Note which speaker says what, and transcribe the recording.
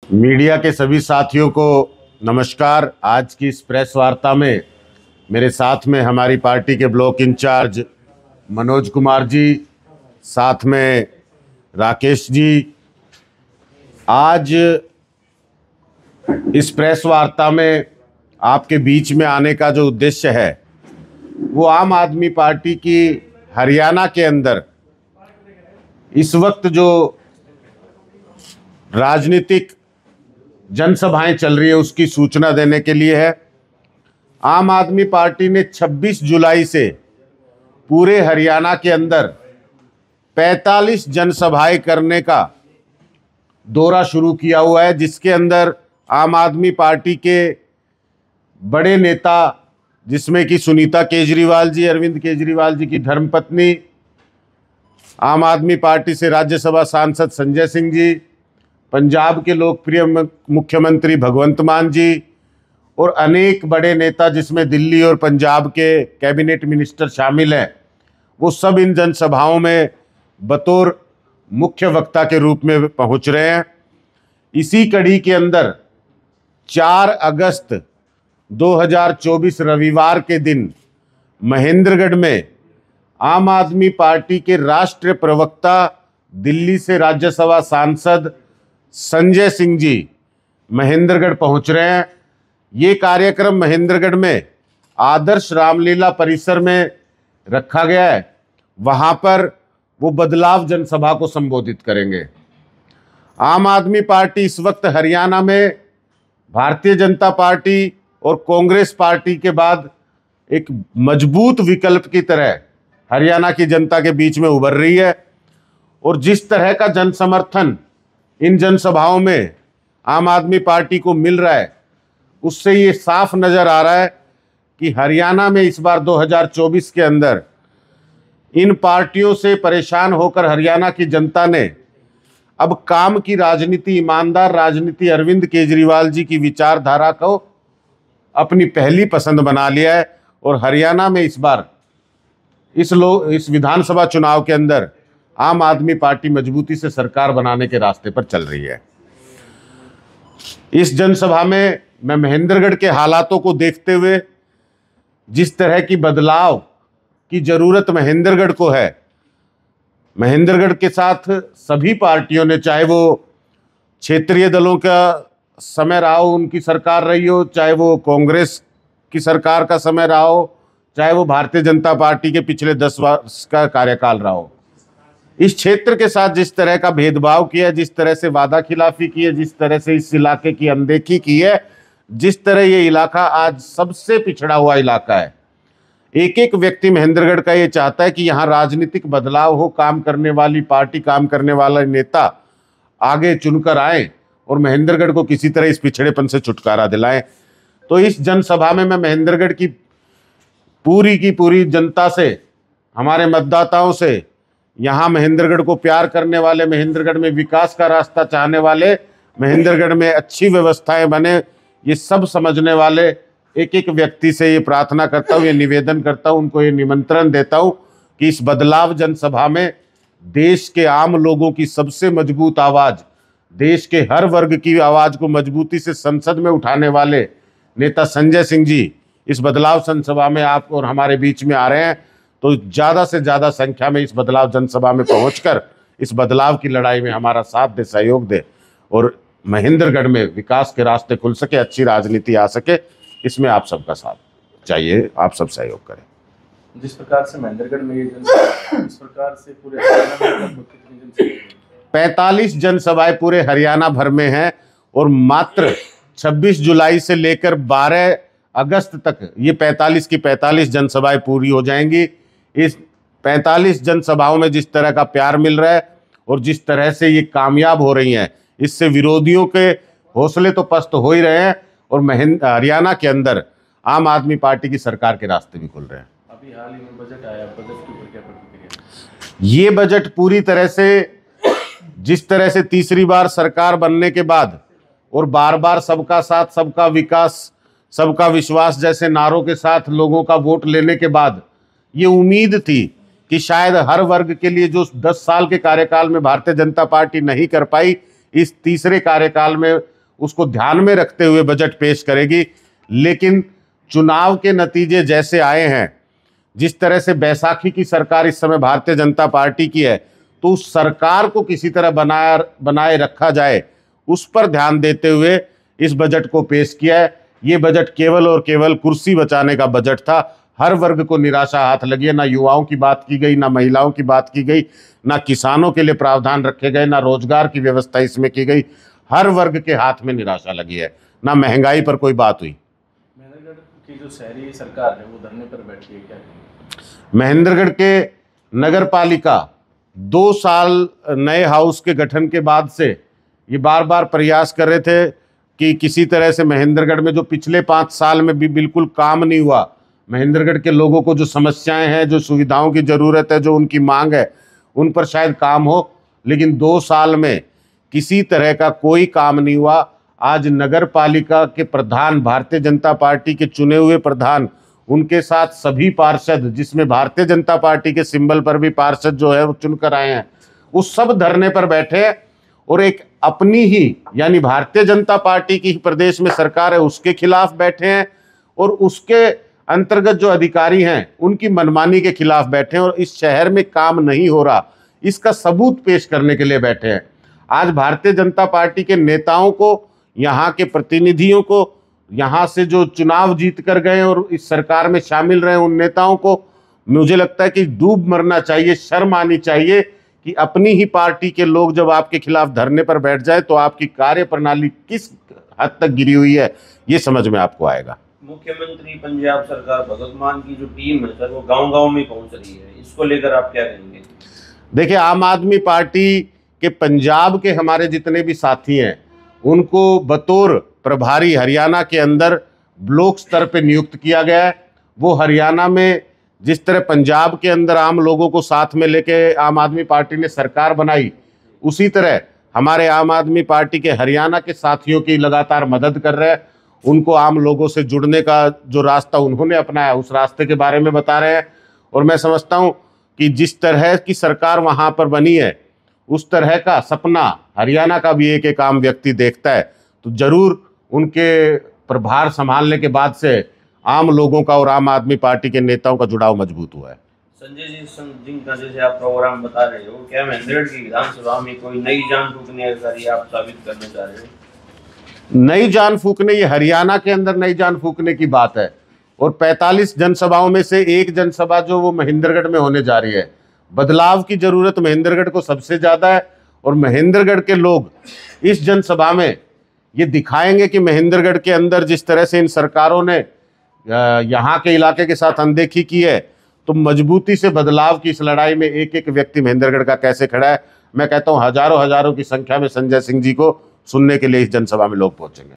Speaker 1: Media के सभी साथियों को नमस्कार। आज की इस प्रेस वार्ता में मेरे साथ में हमारी पार्टी के ब्लॉक इंचार्ज मनोज कुमार जी, साथ में राकेश जी। आज इस प्रेस वार्ता में आपके बीच में आने का जो उद्देश्य है वो आम आदमी पार्टी की हरियाणा के अंदर इस वक्त जो राजनीतिक जनसभाएं चल रही है उसकी सूचना देने के लिए है। आम आदमी पार्टी ने 26 जुलाई से पूरे हरियाणा के अंदर 45 जनसभाएं करने का दौरा शुरू किया हुआ है, जिसके अंदर आम आदमी पार्टी के बड़े नेता जिसमें कि सुनीता केजरीवाल जी, अरविंद केजरीवाल जी की धर्मपत्नी, आम आदमी पार्टी से राज्यसभा सांसद संजय सिंह जी, पंजाब के लोकप्रिय मुख्यमंत्री भगवंत मान जी और अनेक बड़े नेता जिसमें दिल्ली और पंजाब के कैबिनेट मिनिस्टर शामिल हैं, वो सब इन जनसभाओं में बतौर मुख्य वक्ता के रूप में पहुंच रहे हैं। इसी कड़ी के अंदर 4 अगस्त 2024 रविवार के दिन महेंद्रगढ़ में आम आदमी पार्टी के राष्ट्रीय प्रवक्ता, दिल्ली से राज्यसभा सांसद संजय सिंह जी महेंद्रगढ़ पहुंच रहे हैं। ये कार्यक्रम महेंद्रगढ़ में आदर्श रामलीला परिसर में रखा गया है। वहां पर वो बदलाव जनसभा को संबोधित करेंगे। आम आदमी पार्टी इस वक्त हरियाणा में भारतीय जनता पार्टी और कांग्रेस पार्टी के बाद एक मजबूत विकल्प की तरह हरियाणा की जनता के बीच में उभर रही है। और जिस तरह का जन समर्थन इन जनसभाओं में आम आदमी पार्टी को मिल रहा है, उससे ये साफ नजर आ रहा है कि हरियाणा में इस बार 2024 के अंदर इन पार्टियों से परेशान होकर हरियाणा की जनता ने अब काम की राजनीति, ईमानदार राजनीति, अरविंद केजरीवाल जी की विचारधारा को अपनी पहली पसंद बना लिया है। और हरियाणा में इस बार इस विधानसभा चुनाव के अंदर आम आदमी पार्टी मजबूती से सरकार बनाने के रास्ते पर चल रही है। इस जनसभा में मैं महेंद्रगढ़ के हालातों को देखते हुए जिस तरह की बदलाव की जरूरत महेंद्रगढ़ को है, महेंद्रगढ़ के साथ सभी पार्टियों ने, चाहे वो क्षेत्रीय दलों का समय रहा हो, उनकी सरकार रही हो, चाहे वो कांग्रेस की सरकार का समय रहा हो, चाहे वो भारतीय जनता पार्टी के पिछले 10 वर्ष का कार्यकाल रहा हो, इस क्षेत्र के साथ जिस तरह का भेदभाव किया, जिस तरह से वादा खिलाफी की है, जिस तरह से इस इलाके की अनदेखी की है, जिस तरह ये इलाका आज सबसे पिछड़ा हुआ इलाका है। एक एक व्यक्ति महेंद्रगढ़ का ये चाहता है कि यहाँ राजनीतिक बदलाव हो, काम करने वाली पार्टी, काम करने वाला नेता आगे चुनकर आए और महेंद्रगढ़ को किसी तरह इस पिछड़ेपन से छुटकारा दिलाएं। तो इस जनसभा में मैं महेंद्रगढ़ की पूरी जनता से, हमारे मतदाताओं से, यहाँ महेंद्रगढ़ को प्यार करने वाले, महेंद्रगढ़ में विकास का रास्ता चाहने वाले, महेंद्रगढ़ में अच्छी व्यवस्थाएं बने, ये सब समझने वाले एक एक व्यक्ति से ये प्रार्थना करता हूँ, ये निवेदन करता हूँ, उनको ये निमंत्रण देता हूँ कि इस बदलाव जनसभा में देश के आम लोगों की सबसे मजबूत आवाज़, देश के हर वर्ग की आवाज़ को मजबूती से संसद में उठाने वाले नेता संजय सिंह जी इस बदलाव जनसभा में आप और हमारे बीच में आ रहे हैं। तो ज़्यादा से ज़्यादा संख्या में इस बदलाव जनसभा में पहुंचकर इस बदलाव की लड़ाई में हमारा साथ दे, सहयोग दे और महेंद्रगढ़ में विकास के रास्ते खुल सके, अच्छी राजनीति आ सके। इसमें आप सबका साथ चाहिए, आप सब सहयोग करें।
Speaker 2: जिस प्रकार से महेंद्रगढ़ में ये जनसभा, इस प्रकार से पूरे हरियाणा में लगभग कितनी जनसभाएं?
Speaker 1: 45 जनसभाएं पूरे हरियाणा भर में हैं और मात्र 26 जुलाई से लेकर 12 अगस्त तक ये 45 की 45 जनसभाएं पूरी हो जाएंगी। इस 45 जनसभाओं में जिस तरह का प्यार मिल रहा है और जिस तरह से ये कामयाब हो रही हैं, इससे विरोधियों के हौसले तो पस्त हो ही रहे हैं और हरियाणा के अंदर आम आदमी पार्टी की सरकार के रास्ते भी खुल रहे हैं।
Speaker 2: अभी हाल ही में बजट आया, बजट के ऊपर क्या प्रतिक्रिया?
Speaker 1: ये बजट पूरी तरह से, जिस तरह से तीसरी बार सरकार बनने के बाद और बार बार सबका साथ, सबका विकास, सबका विश्वास जैसे नारों के साथ लोगों का वोट लेने के बाद ये उम्मीद थी कि शायद हर वर्ग के लिए जो 10 साल के कार्यकाल में भारतीय जनता पार्टी नहीं कर पाई, इस तीसरे कार्यकाल में उसको ध्यान में रखते हुए बजट पेश करेगी। लेकिन चुनाव के नतीजे जैसे आए हैं, जिस तरह से बैसाखी की सरकार इस समय भारतीय जनता पार्टी की है, तो उस सरकार को किसी तरह बनाए रखा जाए, उस पर ध्यान देते हुए इस बजट को पेश किया है। ये बजट केवल और केवल कुर्सी बचाने का बजट था। हर वर्ग को निराशा हाथ लगी है। ना युवाओं की बात की गई, ना महिलाओं की बात की गई, ना किसानों के लिए प्रावधान रखे गए, ना रोजगार की व्यवस्था इसमें की गई। हर वर्ग के हाथ में निराशा लगी है। ना महंगाई पर कोई बात हुई।
Speaker 2: महेंद्रगढ़ की जो शहरी सरकार है वो धरने पर बैठी है, क्या कहेंगे?
Speaker 1: महेंद्रगढ़ के नगर पालिका 2 साल नए हाउस के गठन के बाद से ये बार बार प्रयास कर रहे थे कि किसी तरह से महेंद्रगढ़ में, जो पिछले 5 साल में भी बिल्कुल काम नहीं हुआ, महेंद्रगढ़ के लोगों को जो समस्याएं हैं, जो सुविधाओं की ज़रूरत है, जो उनकी मांग है, उन पर शायद काम हो, लेकिन 2 साल में किसी तरह का कोई काम नहीं हुआ। आज नगर पालिका के प्रधान, भारतीय जनता पार्टी के चुने हुए प्रधान, उनके साथ सभी पार्षद, जिसमें भारतीय जनता पार्टी के सिंबल पर भी पार्षद जो है वो चुनकर आए हैं, वो सब धरने पर बैठे और एक अपनी ही, यानी भारतीय जनता पार्टी की प्रदेश में सरकार है, उसके खिलाफ बैठे हैं और उसके अंतर्गत जो अधिकारी हैं उनकी मनमानी के खिलाफ बैठे हैं और इस शहर में काम नहीं हो रहा, इसका सबूत पेश करने के लिए बैठे हैं। आज भारतीय जनता पार्टी के नेताओं को, यहाँ के प्रतिनिधियों को, यहाँ से जो चुनाव जीत कर गए और इस सरकार में शामिल रहे, उन नेताओं को मुझे लगता है कि डूब मरना चाहिए, शर्म आनी चाहिए कि अपनी ही पार्टी के लोग जब आपके खिलाफ धरने पर बैठ जाए तो आपकी कार्यप्रणाली किस हद तक गिरी हुई है, ये समझ में आपको आएगा।
Speaker 3: मुख्यमंत्री पंजाब सरकार भगत मान की जो टीम है सर, वो गांव-गांव में पहुंच रही है, इसको लेकर आप क्या कहेंगे?
Speaker 1: देखिए, आम आदमी पार्टी के पंजाब के हमारे जितने भी साथी हैं, उनको बतौर प्रभारी हरियाणा के अंदर ब्लॉक स्तर पे नियुक्त किया गया है। वो हरियाणा में जिस तरह पंजाब के अंदर आम लोगों को साथ में लेके आम आदमी पार्टी ने सरकार बनाई, उसी तरह हमारे आम आदमी पार्टी के हरियाणा के साथियों की लगातार मदद कर रहे हैं। उनको आम लोगों से जुड़ने का जो रास्ता उन्होंने अपनाया, उस रास्ते के बारे में बता रहे हैं। और मैं समझता हूँ कि जिस तरह की सरकार वहाँ पर बनी है, उस तरह का सपना हरियाणा का भी एक एक आम व्यक्ति देखता है। तो जरूर उनके प्रभार संभालने के बाद से आम लोगों का और आम आदमी पार्टी के नेताओं का जुड़ाव मजबूत हुआ है।
Speaker 3: संजय जी सिंह का जैसे आप प्रोग्राम बता रहे हो, क्या महेंद्रगढ़ की विधानसभा में कोई नई जान फूकने का ये आप साबित करना चाह रहे हो?
Speaker 1: नई जान फूकने, ये हरियाणा के अंदर नई जान फूकने की बात है। और 45 जनसभाओं में से एक जनसभा जो वो महेंद्रगढ़ में होने जा रही है। बदलाव की जरूरत महेंद्रगढ़ को सबसे ज्यादा है और महेंद्रगढ़ के लोग इस जनसभा में ये दिखाएंगे कि महेंद्रगढ़ के अंदर जिस तरह से इन सरकारों ने यहाँ के इलाके के साथ अनदेखी की है, तो मजबूती से बदलाव की इस लड़ाई में एक एक व्यक्ति महेंद्रगढ़ का कैसे खड़ा है। मैं कहता हूँ हजारों हजारों की संख्या में संजय सिंह जी को सुनने के लिए इस जनसभा में लोग पहुंचेंगे।